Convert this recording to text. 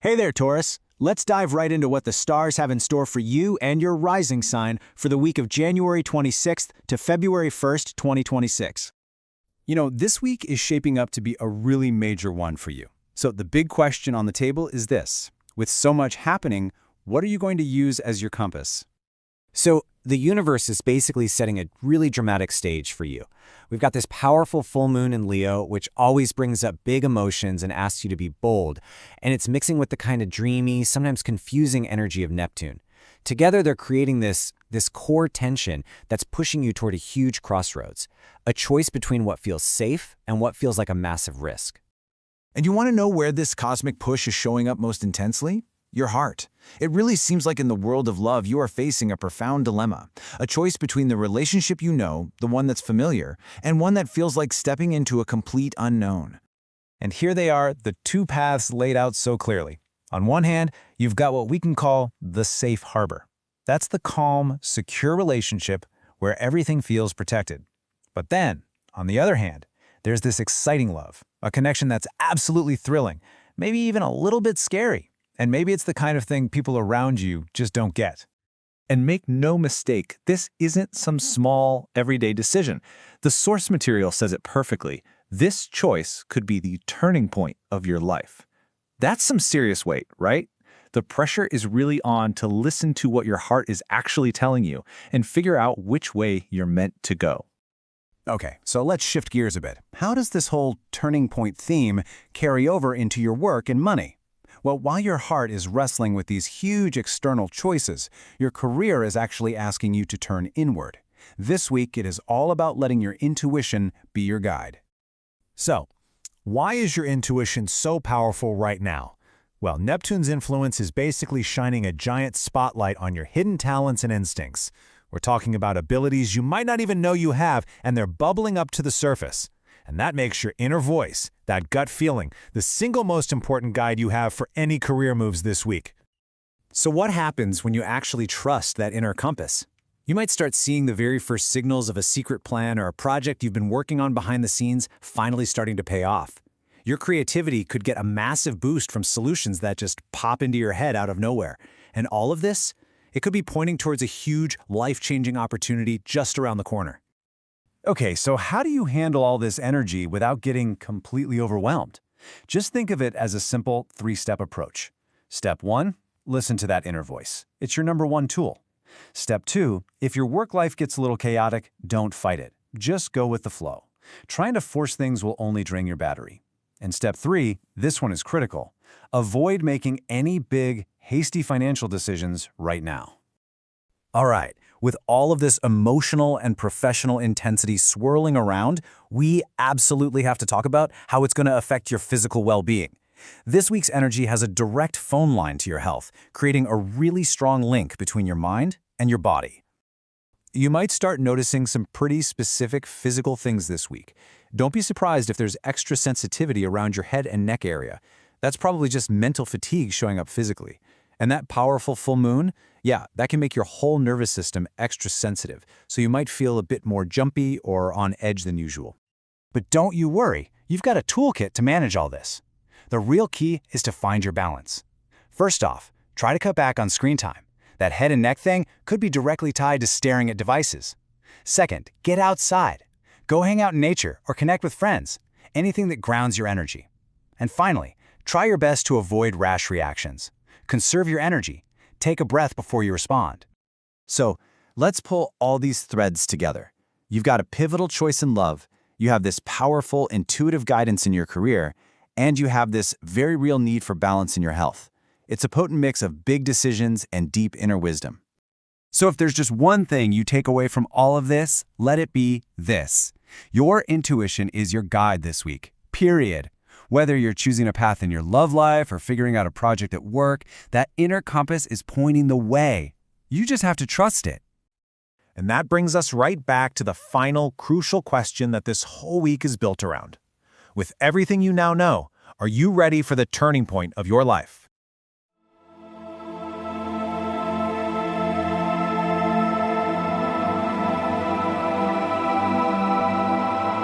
Hey there, Taurus. Let's dive right into what the stars have in store for you and your rising sign for the week of January 26th to February 1st, 2026. This week is shaping up to be a really major one for you. So the big question on the table is this. With so much happening, what are you going to use as your compass? So the universe is basically setting a really dramatic stage for you. We've got this powerful full moon in Leo, which always brings up big emotions and asks you to be bold. And it's mixing with the kind of dreamy, sometimes confusing energy of Neptune. Together, they're creating this core tension that's pushing you toward a huge crossroads, a choice between what feels safe and what feels like a massive risk. And you want to know where this cosmic push is showing up most intensely? Your heart. It really seems like in the world of love, you are facing a profound dilemma, a choice between the relationship you know, the one that's familiar, and one that feels like stepping into a complete unknown. And here they are, the two paths laid out so clearly. On one hand, you've got what we can call the safe harbor. That's the calm, secure relationship where everything feels protected. But then, on the other hand, there's this exciting love, a connection that's absolutely thrilling, maybe even a little bit scary. And maybe it's the kind of thing people around you just don't get. And make no mistake, this isn't some small, everyday decision. The source material says it perfectly. This choice could be the turning point of your life. That's some serious weight, right? The pressure is really on to listen to what your heart is actually telling you and figure out which way you're meant to go. Okay, so let's shift gears a bit. How does this whole turning point theme carry over into your work and money? Well, while your heart is wrestling with these huge external choices, your career is actually asking you to turn inward. This week, it is all about letting your intuition be your guide. So, why is your intuition so powerful right now? Well, Neptune's influence is basically shining a giant spotlight on your hidden talents and instincts. We're talking about abilities you might not even know you have, and they're bubbling up to the surface. And that makes your inner voice, that gut feeling, the single most important guide you have for any career moves this week. So what happens when you actually trust that inner compass? You might start seeing the very first signals of a secret plan or a project you've been working on behind the scenes finally starting to pay off. Your creativity could get a massive boost from solutions that just pop into your head out of nowhere. And all of this, it could be pointing towards a huge, life-changing opportunity just around the corner. Okay, so how do you handle all this energy without getting completely overwhelmed? Just think of it as a simple three-step approach. Step 1, listen to that inner voice. It's your number one tool. Step 2, if your work life gets a little chaotic, don't fight it. Just go with the flow. Trying to force things will only drain your battery. And step 3, this one is critical. Avoid making any big, hasty financial decisions right now. All right, with all of this emotional and professional intensity swirling around, we absolutely have to talk about how it's going to affect your physical well-being. This week's energy has a direct phone line to your health, creating a really strong link between your mind and your body. You might start noticing some pretty specific physical things this week. Don't be surprised if there's extra sensitivity around your head and neck area. That's probably just mental fatigue showing up physically. And that powerful full moon, yeah, that can make your whole nervous system extra sensitive, so you might feel a bit more jumpy or on edge than usual. But don't you worry, you've got a toolkit to manage all this. The real key is to find your balance. First off, try to cut back on screen time. That head and neck thing could be directly tied to staring at devices. Second, get outside. Go hang out in nature or connect with friends, anything that grounds your energy. And finally, try your best to avoid rash reactions. Conserve your energy. Take a breath before you respond. So, let's pull all these threads together. You've got a pivotal choice in love, you have this powerful, intuitive guidance in your career, and you have this very real need for balance in your health. It's a potent mix of big decisions and deep inner wisdom. So if there's just one thing you take away from all of this, let it be this. Your intuition is your guide this week, period. Whether you're choosing a path in your love life or figuring out a project at work, that inner compass is pointing the way. You just have to trust it. And that brings us right back to the final crucial question that this whole week is built around. With everything you now know, are you ready for the turning point of your life?